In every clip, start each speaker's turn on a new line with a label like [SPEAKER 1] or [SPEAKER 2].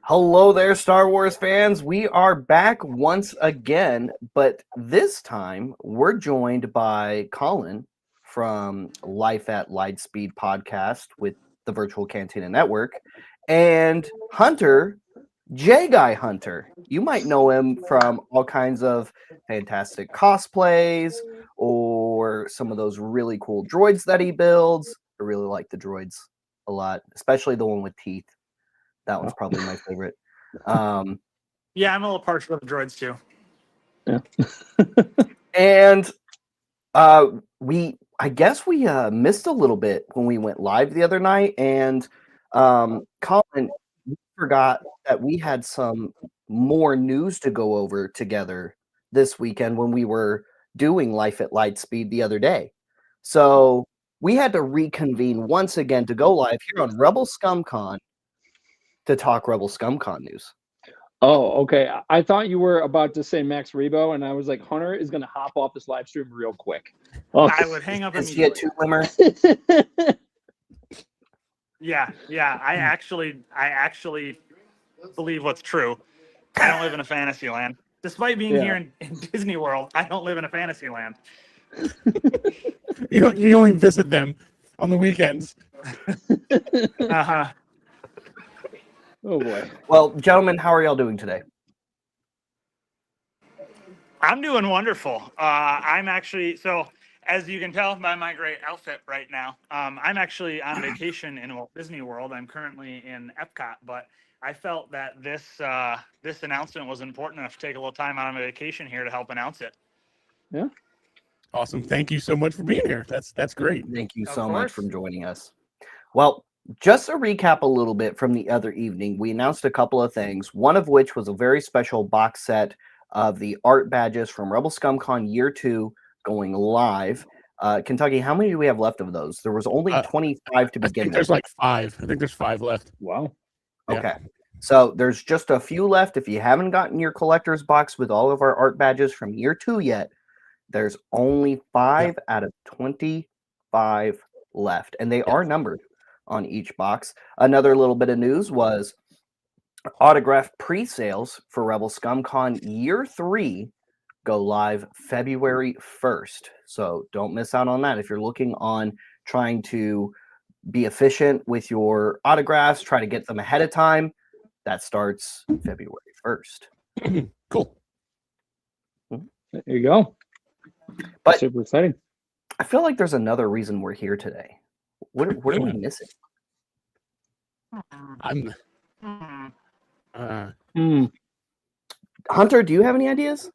[SPEAKER 1] Hello there, Star Wars fans. We are back once again, but this time we're joined by Colin from Life at Lightspeed podcast with the Virtual Cantina Network and Hunter, J-Guy Hunter. You might know him from all kinds of fantastic cosplays or some of those really cool droids that he builds. I really like the droids a lot, especially the one with teeth. That one's probably my favorite.
[SPEAKER 2] Yeah, I'm a little partial to the droids too.
[SPEAKER 3] Yeah.
[SPEAKER 1] And I guess we missed a little bit when we went live the other night. And Colin, we forgot that we had some more news to go over together this weekend when we were doing Life at Lightspeed the other day. So we had to reconvene once again to go live here on Rebel ScumCon to talk Rebel ScumCon news.
[SPEAKER 3] Oh, okay. I thought you were about to say Max Rebo, and I was like, Hunter is going to hop off this live stream real quick. Oh.
[SPEAKER 2] I would hang up
[SPEAKER 1] Is he a
[SPEAKER 2] immediately.
[SPEAKER 1] two-limmer?
[SPEAKER 2] Yeah. I actually believe what's true. I don't live in a fantasy land. Despite being here in Disney World, I don't live in a fantasy land.
[SPEAKER 4] You only visit them on the weekends.
[SPEAKER 2] Uh-huh.
[SPEAKER 3] Oh, boy.
[SPEAKER 1] Well, gentlemen, how are y'all doing today?
[SPEAKER 2] I'm doing wonderful. I'm actually, so as you can tell by my great outfit right now, I'm actually on vacation in Walt Disney World. I'm currently in Epcot, but I felt that this announcement was important enough to take a little time out on my vacation here to help announce it.
[SPEAKER 3] Yeah.
[SPEAKER 4] Awesome. Thank you so much for being here. That's great.
[SPEAKER 1] Thank you
[SPEAKER 2] Of
[SPEAKER 1] so much
[SPEAKER 2] course.
[SPEAKER 1] for joining us. Well, just to recap a little bit from the other evening, we announced a couple of things, one of which was a very special box set of the art badges from Rebel ScumCon Year 2 going live. Kentucky, how many do we have left of those? There was only 25 to
[SPEAKER 4] I
[SPEAKER 1] begin
[SPEAKER 4] think
[SPEAKER 1] with.
[SPEAKER 4] there's like 5. I think there's 5 left.
[SPEAKER 3] Wow.
[SPEAKER 4] Yeah.
[SPEAKER 1] Okay. So there's just a few left. If you haven't gotten your collector's box with all of our art badges from Year 2 yet, there's only 5 out of 25 left, and they are numbered on each box. Another little bit of news was autograph pre-sales for Rebel ScumCon Year 3 go live February 1st. So don't miss out on that. If you're looking on trying to be efficient with your autographs, try to get them ahead of time, that starts February 1st.
[SPEAKER 4] Cool.
[SPEAKER 3] There you go.
[SPEAKER 1] But
[SPEAKER 3] super exciting.
[SPEAKER 1] I feel like there's another reason we're here today. What are we missing?
[SPEAKER 4] I'm
[SPEAKER 1] Hunter, do you have any ideas?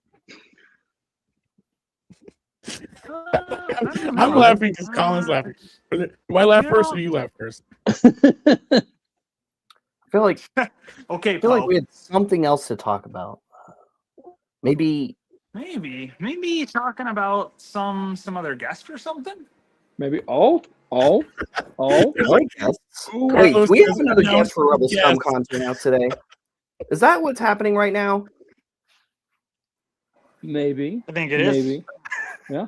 [SPEAKER 4] I'm laughing because Colin's laughing. Do I laugh first or you laugh first?
[SPEAKER 1] I feel like
[SPEAKER 2] Okay,
[SPEAKER 1] we had something else to talk about. Maybe
[SPEAKER 2] talking about some other guest or something.
[SPEAKER 3] Maybe.
[SPEAKER 1] I like guests. Wait,
[SPEAKER 4] Carlos
[SPEAKER 1] we have
[SPEAKER 4] has
[SPEAKER 1] another guest
[SPEAKER 4] announced
[SPEAKER 1] for Rebel
[SPEAKER 4] guest.
[SPEAKER 1] ScumCon to announce today. Is that what's happening right now?
[SPEAKER 3] Maybe.
[SPEAKER 2] I think it is.
[SPEAKER 3] Maybe. Yeah.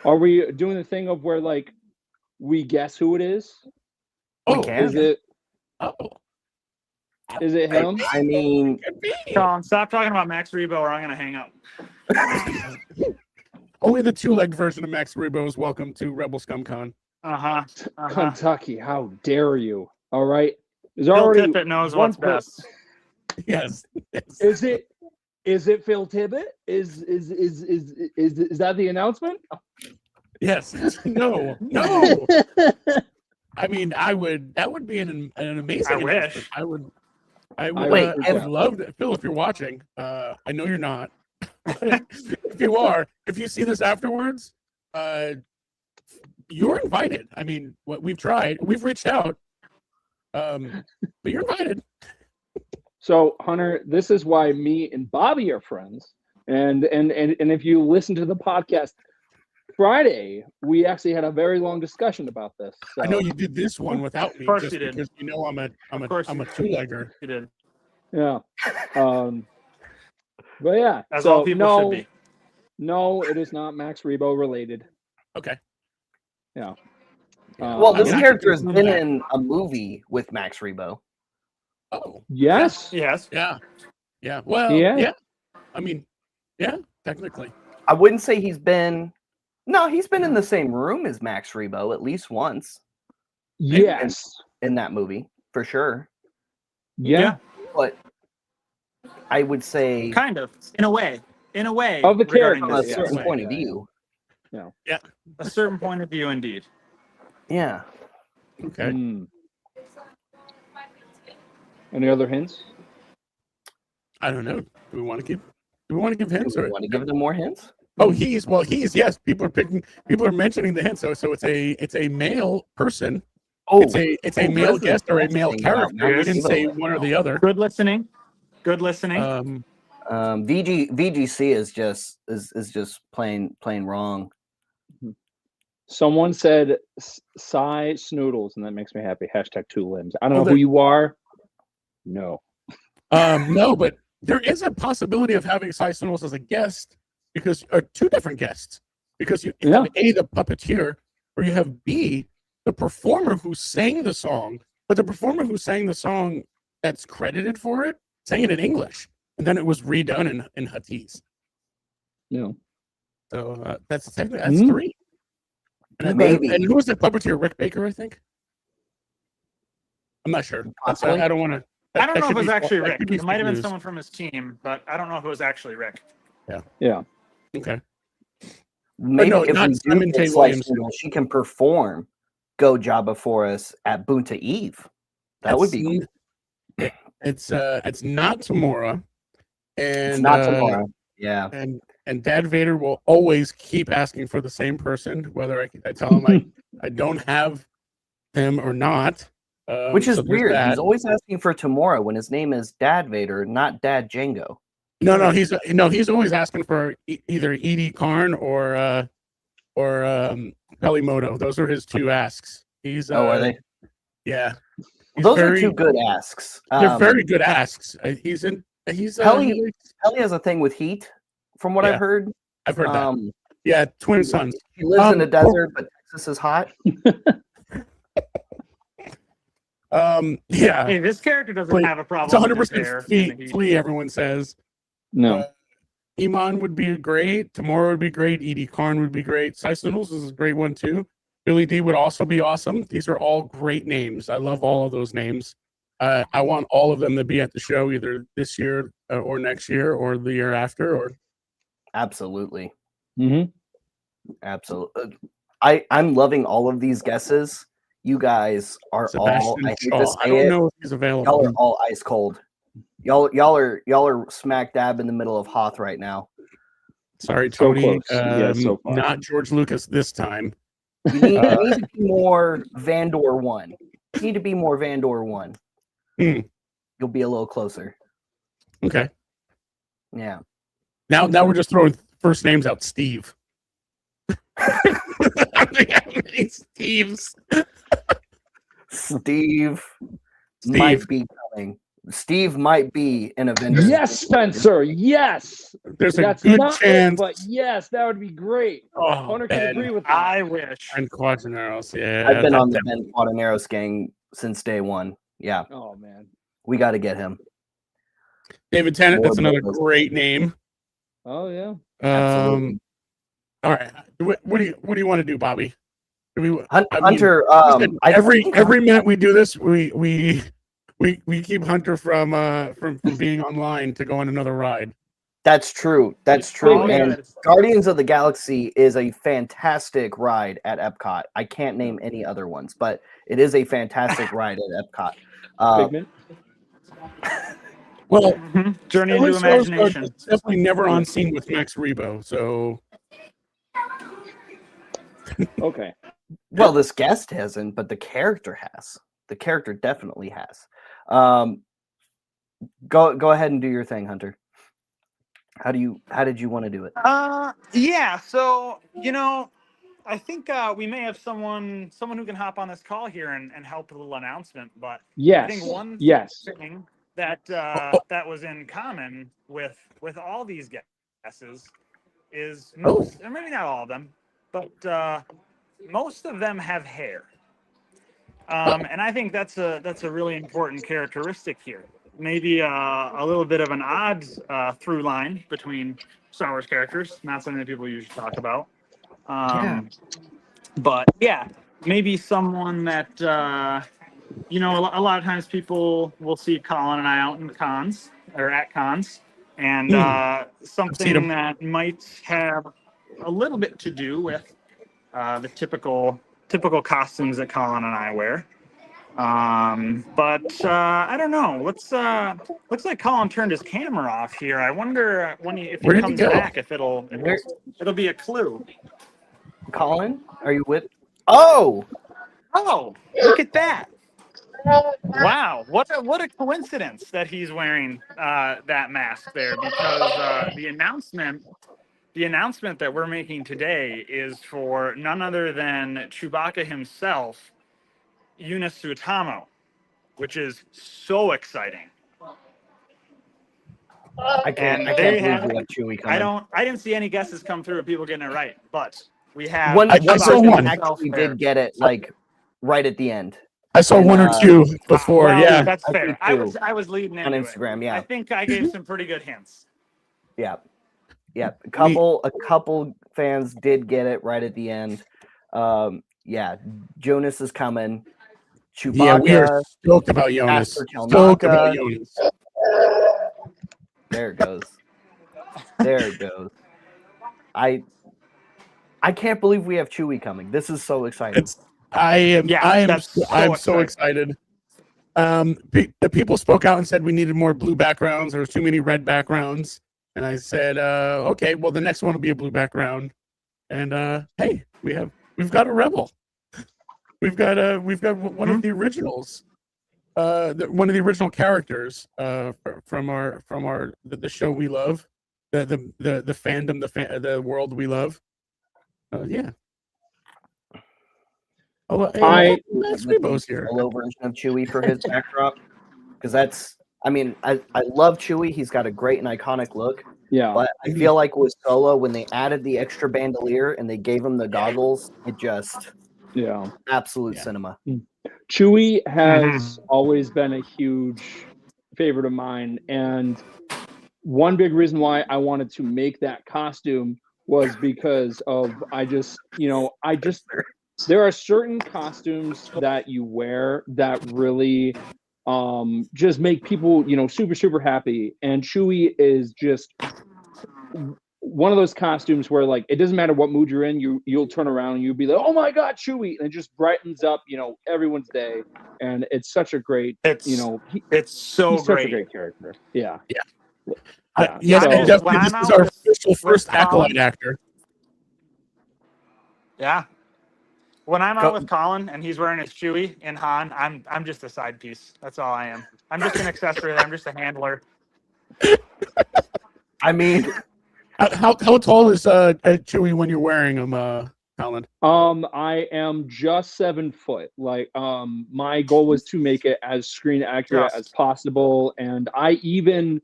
[SPEAKER 3] Are we doing the thing of where like we guess who it is?
[SPEAKER 1] We can.
[SPEAKER 3] Is it
[SPEAKER 4] Oh,
[SPEAKER 3] him?
[SPEAKER 1] I mean,
[SPEAKER 2] Colin, stop talking about Max Rebo or I'm going to hang up.
[SPEAKER 4] only the 2-legged version of Max Rebo is welcome to Rebel ScumCon.
[SPEAKER 3] Kentucky, how dare you? All right. There's
[SPEAKER 2] Phil
[SPEAKER 3] already
[SPEAKER 2] Tippett knows
[SPEAKER 3] one
[SPEAKER 2] what's best.
[SPEAKER 4] Yes.
[SPEAKER 3] Is it Phil Tippett? Is that the announcement?
[SPEAKER 4] Yes. No. I mean, that would be an amazing
[SPEAKER 2] I wish.
[SPEAKER 4] announcement. I
[SPEAKER 1] Wait,
[SPEAKER 4] would love that. Phil, if you're watching, I know you're not. If you are, if you see this afterwards, you're invited. I mean, what we've reached out, but you're invited.
[SPEAKER 3] So, Hunter, this is why me and Bobby are friends. And if you listen to the podcast Friday, we actually had a very long discussion about this. So.
[SPEAKER 4] I know you did this one without me,
[SPEAKER 2] Of course
[SPEAKER 4] just
[SPEAKER 2] you did.
[SPEAKER 4] because you know I'm a
[SPEAKER 2] course you
[SPEAKER 4] 2-legger.
[SPEAKER 2] You did.
[SPEAKER 3] Yeah. But yeah.
[SPEAKER 2] As
[SPEAKER 3] so
[SPEAKER 2] all people should be.
[SPEAKER 3] No, it is not Max Rebo related.
[SPEAKER 4] Okay.
[SPEAKER 3] Yeah.
[SPEAKER 1] well,
[SPEAKER 4] I
[SPEAKER 1] this
[SPEAKER 4] mean, I
[SPEAKER 1] character
[SPEAKER 4] could
[SPEAKER 1] has
[SPEAKER 4] assume
[SPEAKER 1] been
[SPEAKER 4] that.
[SPEAKER 1] in a movie with Max Rebo.
[SPEAKER 4] Oh,
[SPEAKER 3] Yes.
[SPEAKER 2] Yes.
[SPEAKER 4] yeah. Yeah. Well,
[SPEAKER 3] Yeah.
[SPEAKER 4] yeah. I mean, yeah, technically.
[SPEAKER 1] I wouldn't say he's been. No, he's been in the same room as Max Rebo at least once
[SPEAKER 3] Yes.
[SPEAKER 1] in that movie for sure.
[SPEAKER 3] Yeah.
[SPEAKER 1] But I would say
[SPEAKER 2] Kind of. In a way.
[SPEAKER 3] Of the
[SPEAKER 2] regarding
[SPEAKER 1] from
[SPEAKER 3] character,
[SPEAKER 1] a
[SPEAKER 2] this,
[SPEAKER 3] yeah.
[SPEAKER 1] certain
[SPEAKER 2] yes.
[SPEAKER 1] point of
[SPEAKER 3] Yeah, yeah.
[SPEAKER 1] view.
[SPEAKER 2] A certain point of view, indeed.
[SPEAKER 1] Yeah.
[SPEAKER 4] Okay.
[SPEAKER 3] Any other hints?
[SPEAKER 4] I don't know. Do we want to give hints
[SPEAKER 1] Do we
[SPEAKER 4] or
[SPEAKER 1] want to give them more hints?
[SPEAKER 4] oh he's yes, people are mentioning the hints. So it's a male person.
[SPEAKER 1] Oh,
[SPEAKER 4] It's a male
[SPEAKER 1] that's the
[SPEAKER 4] guest or a
[SPEAKER 1] best
[SPEAKER 4] male
[SPEAKER 1] thing about
[SPEAKER 4] character. We
[SPEAKER 1] Max
[SPEAKER 4] didn't
[SPEAKER 1] Rebo.
[SPEAKER 4] say one or the other.
[SPEAKER 2] Good listening.
[SPEAKER 1] VGC is just plain wrong.
[SPEAKER 3] Someone said Cy Snoodles, and that makes me happy. Hashtag 2 limbs. I don't
[SPEAKER 4] Oh,
[SPEAKER 3] know who you are. No.
[SPEAKER 4] No, but there is a possibility of having Cy Snoodles as a guest because two different guests. Because you have A, the puppeteer, or you have B, the performer who sang the song, but the performer who sang the song that's credited for it sang it in English, and then it was redone in Huttese.
[SPEAKER 3] No.
[SPEAKER 4] So that's technically 3.
[SPEAKER 1] Maybe.
[SPEAKER 4] And who was the puppeteer? Rick Baker, I think. I'm not sure.
[SPEAKER 1] Possibly.
[SPEAKER 4] I don't want to.
[SPEAKER 2] I don't know if it was actually Rick. It might have been someone from his team, but I don't know if it was actually Rick.
[SPEAKER 3] Yeah.
[SPEAKER 4] Okay.
[SPEAKER 1] Maybe
[SPEAKER 4] no,
[SPEAKER 1] if
[SPEAKER 4] not
[SPEAKER 1] we do
[SPEAKER 4] Simon
[SPEAKER 1] get
[SPEAKER 4] J.
[SPEAKER 1] Slice
[SPEAKER 4] Williams.
[SPEAKER 1] Noodle, she can perform Go Jabba for us at Bunta Eve. That would be cool.
[SPEAKER 4] It's not Tamora, and
[SPEAKER 1] It's not tomorrow. Yeah.
[SPEAKER 4] And Dad Vader will always keep asking for the same person, whether I tell him I don't have him or not.
[SPEAKER 1] Which is
[SPEAKER 4] so there's
[SPEAKER 1] weird.
[SPEAKER 4] that.
[SPEAKER 1] He's always asking for Tamora when his name is Dad Vader, not Dad Django.
[SPEAKER 4] No, he's always asking for either Edie Karn or Pelimoto. Those are his 2 asks. He's
[SPEAKER 1] are they?
[SPEAKER 4] Yeah.
[SPEAKER 1] Those are 2 good asks.
[SPEAKER 4] They're very good asks. He's
[SPEAKER 1] Pelly has a thing with heat, from what I've heard.
[SPEAKER 4] I've heard that. Yeah, twin sons.
[SPEAKER 1] He lives in the desert, but Texas is hot.
[SPEAKER 4] Yeah.
[SPEAKER 2] Hey, this character doesn't have a problem.
[SPEAKER 4] It's 100% Flea, everyone says.
[SPEAKER 3] No.
[SPEAKER 4] Iman would be great. Tamora would be great. Edie Karn would be great. Cy Snoodles is a great one too. Billy D would also be awesome. These are all great names. I love all of those names. I want all of them to be at the show either this year or next year or the year after. Or
[SPEAKER 1] absolutely,
[SPEAKER 4] absolutely.
[SPEAKER 1] I'm loving all of these guesses. You guys are
[SPEAKER 4] Sebastian
[SPEAKER 1] all. I hate
[SPEAKER 4] Shaw.
[SPEAKER 1] to say
[SPEAKER 4] I don't
[SPEAKER 1] it,
[SPEAKER 4] know if he's available.
[SPEAKER 1] Y'all are all ice cold. Y'all are smack dab in the middle of Hoth right now.
[SPEAKER 4] Sorry,
[SPEAKER 3] So
[SPEAKER 4] Tony.
[SPEAKER 3] close. So far.
[SPEAKER 4] Not George Lucas this time.
[SPEAKER 1] You need to be more Vandor 1. You need to be more Vandor 1. You'll be a little closer.
[SPEAKER 4] Okay.
[SPEAKER 1] Yeah.
[SPEAKER 4] Now we're just throwing first names out. Steve. How many Steves?
[SPEAKER 1] Steve might be coming. Steve might be in Avengers.
[SPEAKER 3] Yes, Spencer. Yes.
[SPEAKER 4] There's
[SPEAKER 3] That's
[SPEAKER 4] a good
[SPEAKER 3] not
[SPEAKER 4] chance.
[SPEAKER 3] It, but yes, that would be great.
[SPEAKER 4] Oh,
[SPEAKER 3] Hunter can agree with that.
[SPEAKER 2] I wish.
[SPEAKER 4] And Quadraneros, yeah.
[SPEAKER 1] I've been on the Ben Quadraneros gang since day one. Yeah.
[SPEAKER 3] Oh man.
[SPEAKER 1] We got to get him.
[SPEAKER 4] David Tennant, that's another great name.
[SPEAKER 3] Oh yeah.
[SPEAKER 1] Absolutely.
[SPEAKER 4] All right. What do you want to do, Bobby?
[SPEAKER 1] Hunter,
[SPEAKER 4] every minute we do this, we keep Hunter from being online to go on another ride.
[SPEAKER 1] That's true. That's true.
[SPEAKER 2] Oh,
[SPEAKER 1] And
[SPEAKER 2] yes.
[SPEAKER 1] Guardians of the Galaxy is a fantastic ride at Epcot. I can't name any other ones, but it is a fantastic ride at Epcot.
[SPEAKER 3] Figment.
[SPEAKER 4] Well,
[SPEAKER 2] Journey into Imagination.
[SPEAKER 4] It's definitely never on scene with Max Rebo. So
[SPEAKER 3] Okay.
[SPEAKER 1] Well, this guest hasn't, but the character has. The character definitely has. Go ahead and do your thing, Hunter. How did you want to do it?
[SPEAKER 2] Yeah. So I think we may have someone who can hop on this call here and help with a little announcement. But
[SPEAKER 3] Yes.
[SPEAKER 2] I think one thing that that was in common with all these guesses is most, or maybe not all of them, but most of them have hair. And I think that's a really important characteristic here. Maybe a little bit of an odd through line between Star Wars characters, not something that people usually talk about. But yeah, maybe someone that a lot of times people will see Colin and I out in the cons or at cons, and
[SPEAKER 4] I've seen 'em.
[SPEAKER 2] something that might have a little bit to do with the typical costumes that Colin and I wear. But I don't know. Looks like Colin turned his camera off here. I wonder if he
[SPEAKER 4] Where did he
[SPEAKER 2] comes
[SPEAKER 4] go?
[SPEAKER 2] back, if it'll be a clue.
[SPEAKER 1] Colin, are you with? Oh,
[SPEAKER 2] Oh, look at that! Wow, what a coincidence that he's wearing that mask there, because the announcement that we're making today is for none other than Chewbacca himself, Eunice Suetamo, which is so exciting.
[SPEAKER 1] I can't
[SPEAKER 2] And there you
[SPEAKER 1] believe
[SPEAKER 2] have
[SPEAKER 1] we
[SPEAKER 2] it.
[SPEAKER 1] have Chewie coming.
[SPEAKER 2] I didn't see any guesses come through of people getting it right, but we have
[SPEAKER 1] One
[SPEAKER 4] I saw
[SPEAKER 1] person
[SPEAKER 4] one.
[SPEAKER 1] actually did get it like right at the end
[SPEAKER 4] I saw
[SPEAKER 1] And,
[SPEAKER 4] one or two before.
[SPEAKER 2] Well,
[SPEAKER 4] Yeah.
[SPEAKER 2] that's
[SPEAKER 1] I
[SPEAKER 2] fair.
[SPEAKER 1] think
[SPEAKER 2] I
[SPEAKER 1] too.
[SPEAKER 2] was leading
[SPEAKER 1] on
[SPEAKER 2] into
[SPEAKER 1] Instagram.
[SPEAKER 2] it.
[SPEAKER 1] Yeah,
[SPEAKER 2] I think I gave some pretty good hints.
[SPEAKER 1] yeah. A couple fans did get it right at the end. Yeah, Jonas is coming. Chewbacca.
[SPEAKER 4] Yeah, we are stoked about Jonas.
[SPEAKER 1] Master
[SPEAKER 4] Stoked about
[SPEAKER 1] Telnaka.
[SPEAKER 4] Jonas.
[SPEAKER 1] There it goes. There it goes. I can't believe we have Chewie coming. This is so exciting.
[SPEAKER 2] That's
[SPEAKER 4] I'm
[SPEAKER 2] exciting.
[SPEAKER 4] so excited. The people spoke out and said we needed more blue backgrounds. There was too many red backgrounds, and I said, okay, well the next one will be a blue background. And hey, we've got a rebel. We've got one of the originals, one of the original characters from the show we love, the fandom, the world we love. Yeah. Oh, hey, Max Rebo's here.
[SPEAKER 1] Solo version of Chewie for his backdrop, because I love Chewie. He's got a great and iconic look.
[SPEAKER 3] Yeah.
[SPEAKER 1] But I feel like with Solo, when they added the extra bandolier and they gave him the goggles, it just absolute cinema.
[SPEAKER 3] Chewie has always been a huge favorite of mine, and one big reason why I wanted to make that costume was because of there are certain costumes that you wear that really just make people super, super happy, and Chewie is just one of those costumes where, like, it doesn't matter what mood you're in, you'll turn around and you'll be like, oh my god, Chewie, and it just brightens up everyone's day, and it's such a great
[SPEAKER 2] it's so
[SPEAKER 3] he's
[SPEAKER 2] great.
[SPEAKER 3] Such a great character.
[SPEAKER 4] Yeah.
[SPEAKER 3] Yeah.
[SPEAKER 2] So,
[SPEAKER 4] Definitely,
[SPEAKER 2] when
[SPEAKER 4] this
[SPEAKER 2] I'm
[SPEAKER 4] is
[SPEAKER 2] out
[SPEAKER 4] our
[SPEAKER 2] with-
[SPEAKER 4] official first
[SPEAKER 2] Colin-
[SPEAKER 4] acolyte actor.
[SPEAKER 2] Yeah. When I'm
[SPEAKER 4] Go-
[SPEAKER 2] out with Colin and he's wearing his Chewie in Han, I'm just a side piece. That's all I am. I'm just an accessory. I'm just a handler.
[SPEAKER 1] I mean,
[SPEAKER 4] How tall is Chewie when you're wearing him, Colin?
[SPEAKER 3] I am just 7 foot. Like, my goal was to make it as screen accurate as possible, and I even,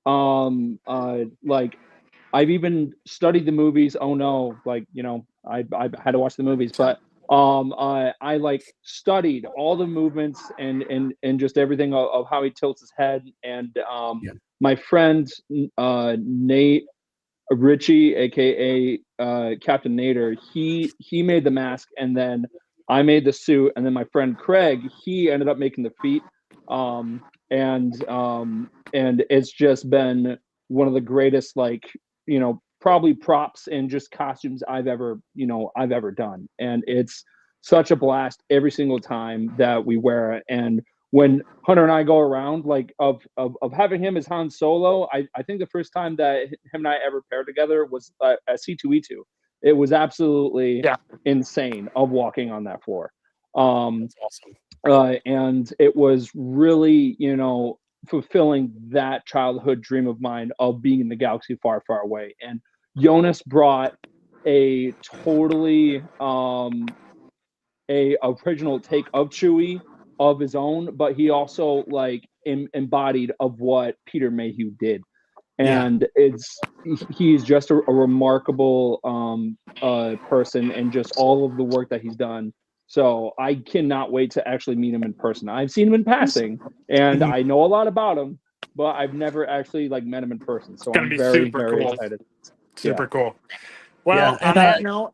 [SPEAKER 3] I've even studied the movies. Oh no, I had to watch the movies, but I like studied all the movements and just everything of how he tilts his head, and my friend Nate Ritchie, aka Captain Nader, he made the mask, and then I made the suit, and then my friend Craig, he ended up making the feet, and it's just been one of the greatest, probably props and just costumes I've ever done, and it's such a blast every single time that we wear it. And when Hunter and I go around, of having him as Han Solo, I think the first time that him and I ever paired together was at C2E2. It was absolutely insane of walking on that floor.
[SPEAKER 4] That's awesome.
[SPEAKER 3] And it was really, fulfilling that childhood dream of mine of being in the galaxy far, far away. And Jonas brought a totally a original take of Chewie of his own, but he also embodied of what Peter Mayhew did, and he's just a remarkable person, and just all of the work that he's done So I cannot wait to actually meet him in person. I've seen him in passing, and I know a lot about him, but I've never actually like met him in person. So
[SPEAKER 2] gonna
[SPEAKER 3] I'm
[SPEAKER 2] be
[SPEAKER 3] very,
[SPEAKER 2] super
[SPEAKER 3] very
[SPEAKER 2] cool.
[SPEAKER 3] excited.
[SPEAKER 2] Super
[SPEAKER 3] Yeah.
[SPEAKER 2] cool. Well,
[SPEAKER 4] Yeah,
[SPEAKER 2] on
[SPEAKER 4] and,
[SPEAKER 2] that note,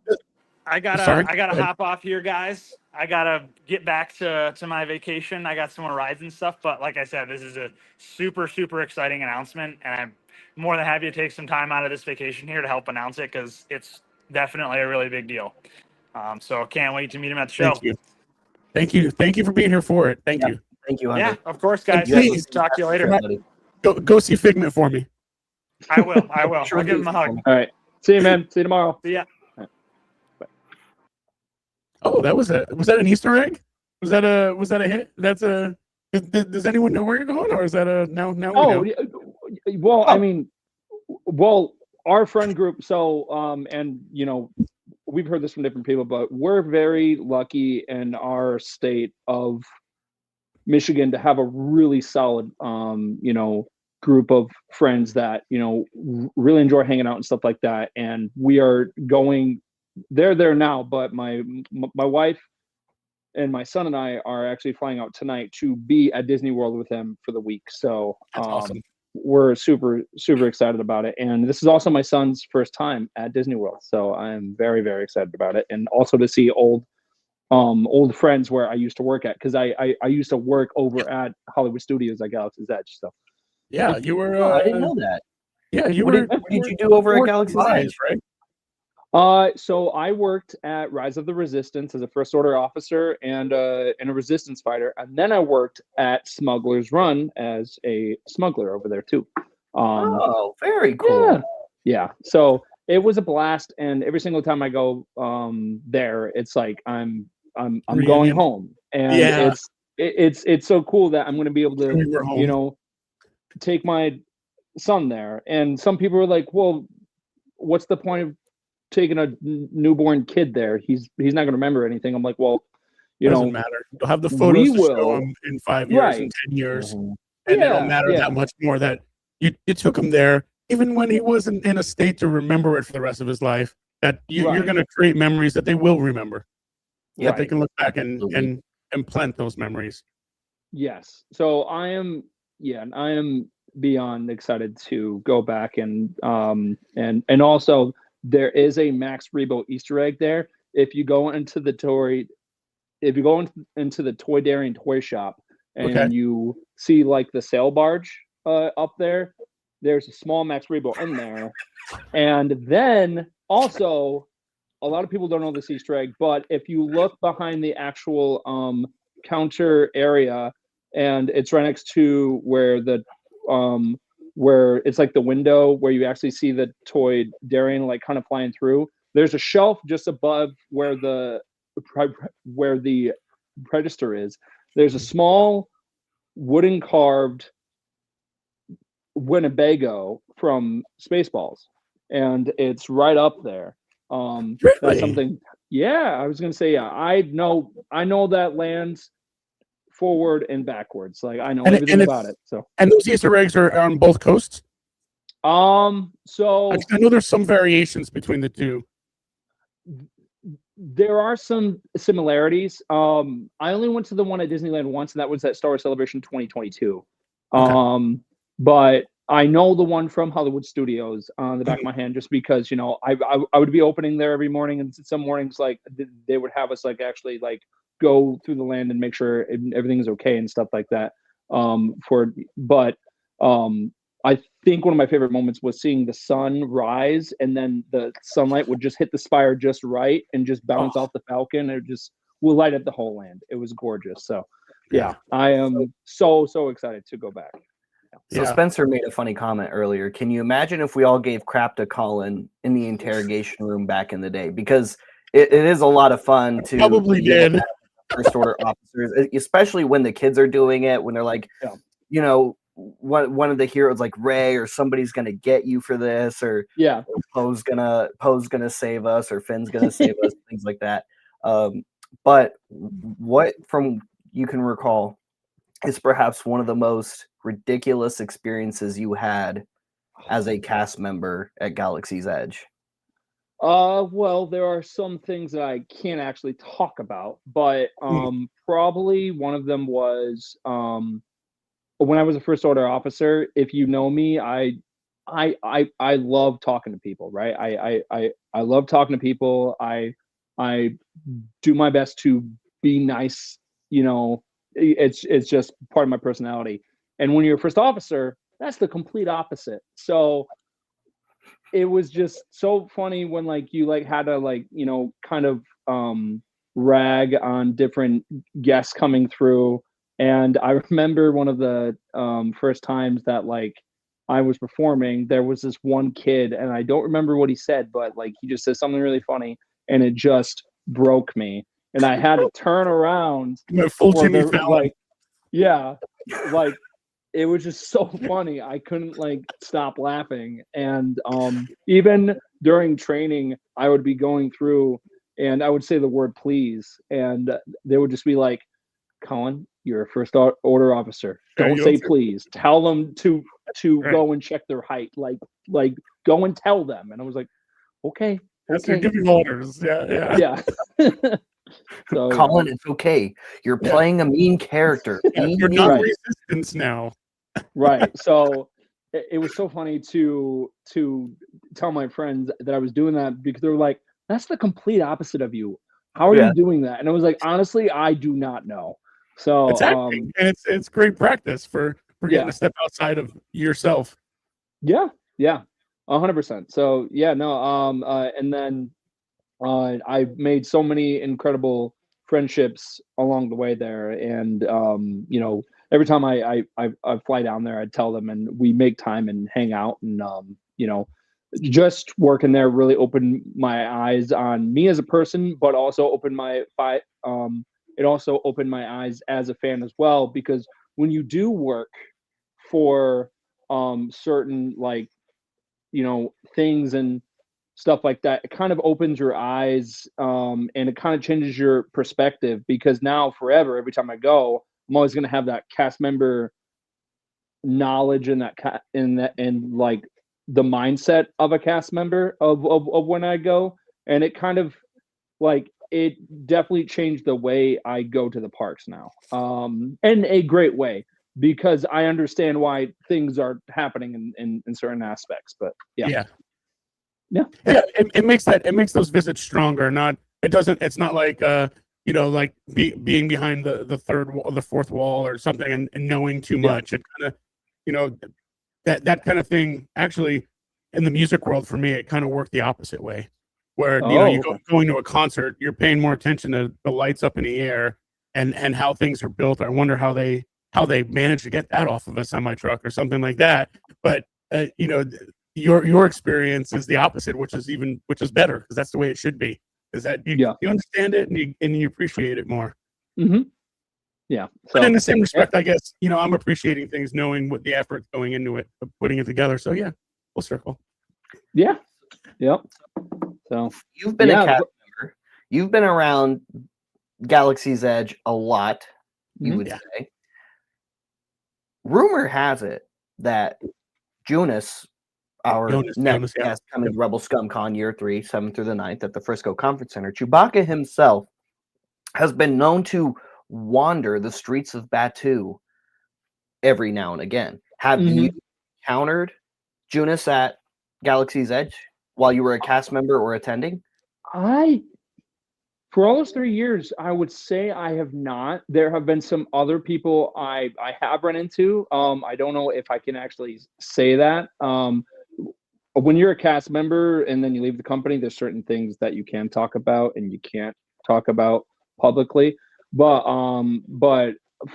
[SPEAKER 2] I
[SPEAKER 4] sorry,
[SPEAKER 2] gotta
[SPEAKER 4] go ahead.
[SPEAKER 2] hop off here, guys. I gotta get back to my vacation. I got some more rides and stuff, but like I said, this is a super, super exciting announcement, and I'm more than happy to take some time out of this vacation here to help announce it because it's definitely a really big deal. So can't wait to meet him at the show.
[SPEAKER 4] Thank you for being here for it. Thank
[SPEAKER 1] Yep.
[SPEAKER 4] you.
[SPEAKER 1] Thank you, Hunter.
[SPEAKER 2] Yeah, of course, guys.
[SPEAKER 4] And please,
[SPEAKER 2] Talk to you later.
[SPEAKER 1] Everybody.
[SPEAKER 4] Go see Figment for me.
[SPEAKER 2] I will. I will.
[SPEAKER 1] Sure
[SPEAKER 2] I'll give
[SPEAKER 1] do.
[SPEAKER 2] him a hug.
[SPEAKER 3] All right. See you, man. See you tomorrow.
[SPEAKER 2] See ya.
[SPEAKER 4] Oh, was that an Easter egg? Was that a hit? That's a. Does anyone know where you're going, or is that a now?
[SPEAKER 3] Oh,
[SPEAKER 4] we know?
[SPEAKER 3] well, I mean, our friend group. So, and we've heard this from different people, but we're very lucky in our state of Michigan to have a really solid, group of friends that really enjoy hanging out and stuff like that. And we are going. They're there now, but my wife and my son and I are actually flying out tonight to be at Disney World with them for the week. So
[SPEAKER 4] That's awesome.
[SPEAKER 3] we're super, super excited about it. And this is also my son's first time at Disney World. So I'm very, very excited about it. And also to see old friends where I used to work at, because I used to work over at Hollywood Studios at Galaxy's Edge. So
[SPEAKER 4] Yeah, you were.
[SPEAKER 1] Oh, I didn't know that.
[SPEAKER 4] Yeah, you
[SPEAKER 1] What
[SPEAKER 4] were.
[SPEAKER 1] did you do over at Galaxy's
[SPEAKER 4] Rise,
[SPEAKER 1] Edge?
[SPEAKER 4] right?
[SPEAKER 3] So I worked at Rise of the Resistance as a First Order officer and a Resistance fighter, and then I worked at Smuggler's Run as a smuggler over there too.
[SPEAKER 1] Oh, very cool.
[SPEAKER 3] Yeah. So it was a blast, and every single time I go there, it's like I'm going home, and it's so cool that I'm going to be able to take my son there. And some people are like, well, what's the point of taking a newborn kid there? He's not going to remember anything. I'm like, well,
[SPEAKER 4] doesn't matter. You'll have the photos to show him in 5 years and 10 years, and it'll matter that much more that you took him there, even when he wasn't in a state to remember it for the rest of his life. That you're going to create memories that they will remember. Yeah, they can look back and plant those memories.
[SPEAKER 3] Yes. So I am beyond excited to go back and also there is a Max Rebo Easter egg there. If you go into the Toy Dairy and Toy Shop and you see like the sail barge up there, there's a small Max Rebo in there. And then also, a lot of people don't know this Easter egg, but if you look behind the actual counter area, and it's right next to where it's like the window where you actually see the toy Darien like kind of flying through. There's a shelf just above where the Predator is. There's a small wooden carved Winnebago from Spaceballs, and it's right up there. That's something. Yeah, I was gonna say. Yeah, I know that lands forward and backwards. Like I know everything about it. So,
[SPEAKER 4] and those Easter eggs are on both coasts.
[SPEAKER 3] So
[SPEAKER 4] I know there's some variations between the two.
[SPEAKER 3] There are some similarities. I only went to the one at Disneyland once, and that was at Star Wars Celebration 2022. But I know the one from Hollywood Studios on the back of my hand, just because I would be opening there every morning, and some mornings like they would have us like actually like go through the land and make sure everything is okay and stuff like that. I think one of my favorite moments was seeing the sun rise, and then the sunlight would just hit the spire just right and just bounce off the Falcon. It just will light up the whole land. It was gorgeous. So yeah, I am so excited to go back.
[SPEAKER 1] So Spencer made a funny comment earlier. Can you imagine if we all gave crap to Colin in the interrogation room back in the day? Because it is a lot of fun to
[SPEAKER 4] probably did
[SPEAKER 1] First Order officers, especially when the kids are doing it, when they're like, one of the heroes like Ray or somebody's gonna get you for this, or Poe's gonna save us, or Finn's gonna save us, things like that. But what from you can recall is perhaps one of the most ridiculous experiences you had as a cast member at Galaxy's Edge?
[SPEAKER 3] Well, there are some things that I can't actually talk about, but
[SPEAKER 4] Mm.
[SPEAKER 3] probably one of them was when I was a first order officer. If you know me, I love talking to people, right? I love talking to people. I do my best to be nice. You know, it's just part of my personality. And when you're a first officer, that's the complete opposite. So it was just so funny when like you like had to like kind of rag on different guests coming through. And I remember one of the first times that like I was performing, there was this one kid, and I don't remember what he said, but like he just said something really funny, and it just broke me, and I had to turn around
[SPEAKER 4] The full
[SPEAKER 3] for
[SPEAKER 4] Jimmy
[SPEAKER 3] the
[SPEAKER 4] Fallon.
[SPEAKER 3] like yeah, like it was just so funny. I couldn't like stop laughing. And even during training, I would be going through and I would say the word please, and they would just be like, Colin, you're a first order officer.
[SPEAKER 4] Yeah,
[SPEAKER 3] Don't
[SPEAKER 4] you
[SPEAKER 3] say
[SPEAKER 4] don't
[SPEAKER 3] please. Tell them to
[SPEAKER 4] Right.
[SPEAKER 3] go and check their height. Like go and tell them. And I was like, okay,
[SPEAKER 4] Yes, they're
[SPEAKER 3] okay.
[SPEAKER 4] giving orders. Yeah.
[SPEAKER 3] Yeah. So yeah.
[SPEAKER 1] Colin, it's okay. You're
[SPEAKER 4] Yeah.
[SPEAKER 1] playing a mean character.
[SPEAKER 4] Yeah,
[SPEAKER 1] Be
[SPEAKER 4] you're
[SPEAKER 1] mean.
[SPEAKER 4] not
[SPEAKER 3] Right.
[SPEAKER 4] resistance now.
[SPEAKER 3] Right. So it was so funny to tell my friends that I was doing that because they were like, "That's the complete opposite of you. How are
[SPEAKER 1] Yeah.
[SPEAKER 3] you doing that?" And I was like, "Honestly, I do not know." So
[SPEAKER 4] It's acting, and it's great practice for getting
[SPEAKER 3] yeah,
[SPEAKER 4] to step outside of yourself.
[SPEAKER 3] yeah, yeah, 100%. So yeah, no, and then I made so many incredible friendships along the way there, and every time I fly down there, I tell them, and we make time and hang out, and just working there really opened my eyes on me as a person, but also it also opened my eyes as a fan as well, because when you do work for certain like things and stuff like that, it kind of opens your eyes, and it kind of changes your perspective, because now forever every time I go, I'm always going to have that cast member knowledge and and like the mindset of a cast member of when I go. And it kind of like it definitely changed the way I go to the parks now, in a great way, because I understand why things are happening in certain aspects. But yeah.
[SPEAKER 4] Yeah.
[SPEAKER 3] Yeah.
[SPEAKER 4] It makes those visits stronger. It's not like like being behind the third wall, the fourth wall or something, and knowing too
[SPEAKER 3] Yeah.
[SPEAKER 4] much. It kind of that kind of thing actually in the music world for me, it kind of worked the opposite way, where you
[SPEAKER 3] Okay.
[SPEAKER 4] going to a concert, you're paying more attention to the lights up in the air and how things are built. I wonder how they managed to get that off of a semi truck or something like that. But your experience is the opposite, which is better, because that's the way it should be. Is that you understand it and you appreciate it more.
[SPEAKER 3] Mm-hmm. Yeah.
[SPEAKER 4] But in the same respect, I guess, I'm appreciating things, knowing what the effort's going into it, of putting it together. So yeah, full circle.
[SPEAKER 3] Yeah. Yep. So
[SPEAKER 1] You've been a cast member. You've been around Galaxy's Edge a lot, you would say. Rumor has it that Jonas, our next guest coming to Rebel Scum Con Year 3, 7th through the 9th at the Frisco Conference Center, Chewbacca himself has been known to wander the streets of Batuu every now and again. Have you encountered Jonas at Galaxy's Edge while you were a cast member or attending?
[SPEAKER 3] For all those 3 years, I would say I have not. There have been some other people I have run into. I don't know if I can actually say that. When you're a cast member and then you leave the company, there's certain things that you can talk about and you can't talk about publicly. But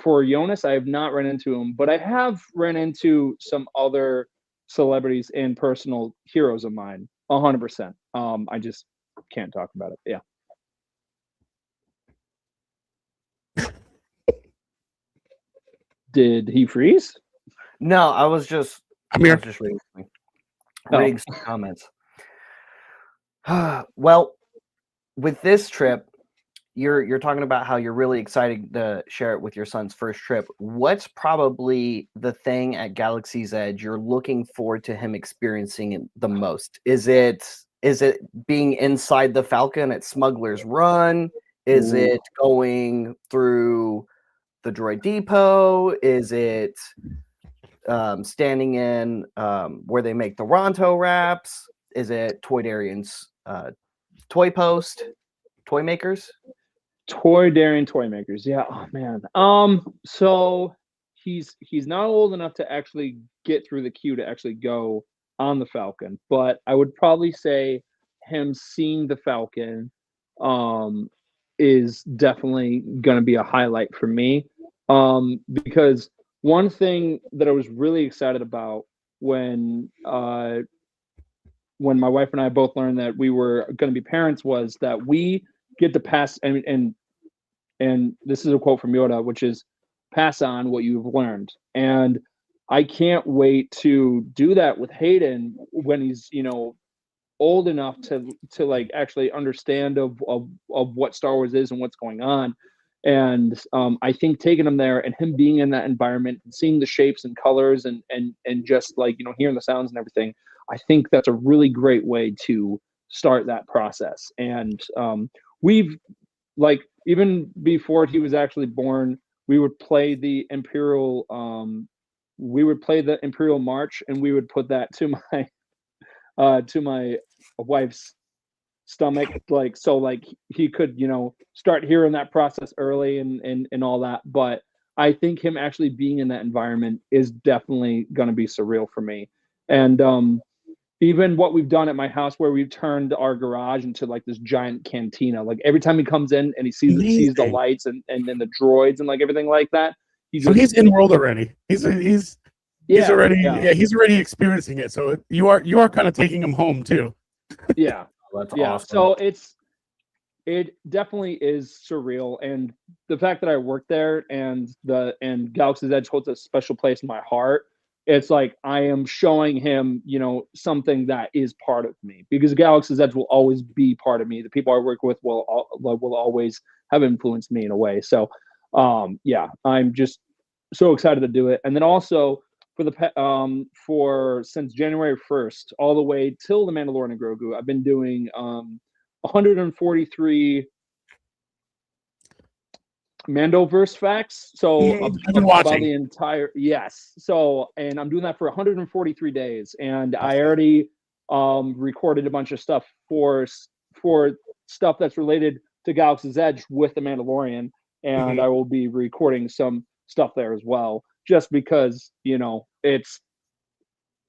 [SPEAKER 3] for Jonas, I have not run into him, but I have run into some other celebrities and personal heroes of mine, 100%. I just can't talk about it. Yeah. Did he freeze?
[SPEAKER 1] No, I was just reading some comments. Well, with this trip, you're talking about how you're really excited to share it with your son's first trip. What's probably the thing at Galaxy's Edge you're looking forward to him experiencing it the most? Is it Is it being inside the Falcon at Smuggler's Run? Is
[SPEAKER 3] Ooh.
[SPEAKER 1] it going through the Droid Depot? Is it standing in where they make the Ronto wraps? Is it Toy Darian's Toy Post? Toy Makers?
[SPEAKER 3] Toy Darian Toy Makers. Yeah. Oh man. So he's not old enough to actually get through the queue to actually go on the Falcon, but I would probably say him seeing the Falcon is definitely going to be a highlight for me. Because one thing that I was really excited about when my wife and I both learned that we were going to be parents was that we get to pass and this is a quote from Yoda, which is pass on what you've learned. And I can't wait to do that with Hayden when he's, old enough to like actually understand of what Star Wars is and what's going on. And I think taking him there and him being in that environment and seeing the shapes and colors and just like, hearing the sounds and everything, I think that's a really great way to start that process. And we've like, even before he was actually born, we would play the Imperial March, and we would put that to my wife's stomach, like so like he could start hearing that process early and all that. But I think him actually being in that environment is definitely going to be surreal for me. And even what we've done at my house where we've turned our garage into like this giant cantina, like every time he comes in and he sees the lights and then the droids and like everything like that,
[SPEAKER 4] he's in world already. He's already experiencing it. So you are kind of taking him home too.
[SPEAKER 3] Yeah.
[SPEAKER 1] That's
[SPEAKER 3] yeah.
[SPEAKER 1] awesome.
[SPEAKER 3] So it definitely is surreal. And the fact that I work there and Galaxy's Edge holds a special place in my heart, it's like I am showing him, something that is part of me, because Galaxy's Edge will always be part of me. The people I work with will always have influenced me in a way. So, yeah, I'm just so excited to do it. And then also for since January 1st all the way till the Mandalorian and Grogu, I've been doing 143 Mandoverse facts. So
[SPEAKER 4] I've been watching
[SPEAKER 3] about the entire So and I'm doing that for 143 days, and I already recorded a bunch of stuff for stuff that's related to Galaxy's Edge with the Mandalorian, and I will be recording some stuff there as well, just because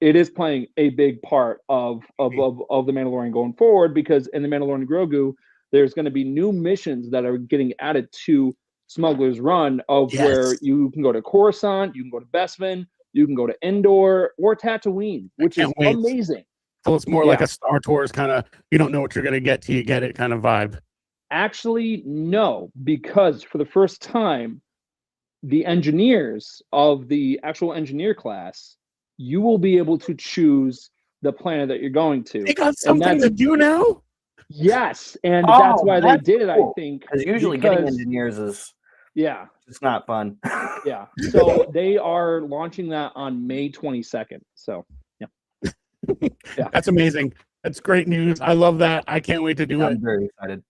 [SPEAKER 3] it is playing a big part of the Mandalorian going forward, because in the Mandalorian Grogu there's going to be new missions that are getting added to Smuggler's Run where you can go to Coruscant, you can go to Bespin, you can go to Endor or Tatooine, which is amazing.
[SPEAKER 4] So it's more like a Star Tours kind of, you don't know what you're going to get till you get it kind of vibe.
[SPEAKER 3] Actually, no, because for the first time, the engineers of the actual engineer class, you will be able to choose the planet that you're going to.
[SPEAKER 4] They got something to do now?
[SPEAKER 3] Yes, and that's why they did it,
[SPEAKER 1] cool.
[SPEAKER 3] I think.
[SPEAKER 1] Because usually getting engineers is it's not fun.
[SPEAKER 3] Yeah. So they are launching that on May 22nd. So yeah.
[SPEAKER 4] That's amazing. That's great news. I love that. I can't wait to do it.
[SPEAKER 1] I'm very excited.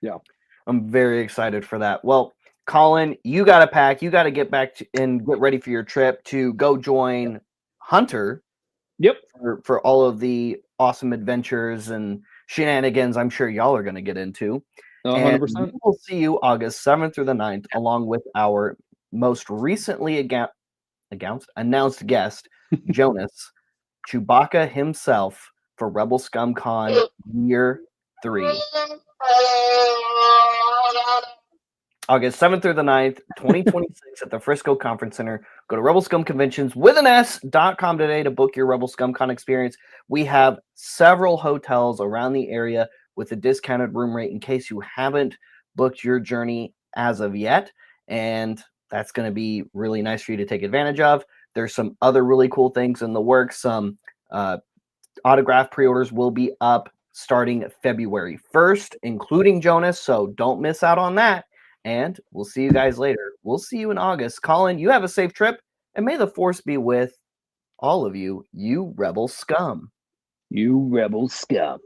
[SPEAKER 3] Yeah.
[SPEAKER 1] I'm very excited for that. Well, Colin, you got to pack. You got to get back and get ready for your trip to go join Hunter.
[SPEAKER 3] Yep.
[SPEAKER 1] For all of the awesome adventures and shenanigans I'm sure y'all are going to get into.
[SPEAKER 3] 100%.
[SPEAKER 1] And we'll see you August 7th through the 9th, along with our most recently announced guest, Jonas, Chewbacca himself, for Rebel Scum Con Year 3. August 7th through the 9th, 2026 at the Frisco Conference Center. Go to Rebel Scum Conventions with an S.com today to book your Rebel Scum Con experience. We have several hotels around the area with a discounted room rate in case you haven't booked your journey as of yet. And that's going to be really nice for you to take advantage of. There's some other really cool things in the works. Some autograph pre-orders will be up starting February 1st, including Jonas. So don't miss out on that. And we'll see you guys later. We'll see you in August. Colin, you have a safe trip, and may the force be with all of you, you Rebel Scum.
[SPEAKER 3] You Rebel Scum.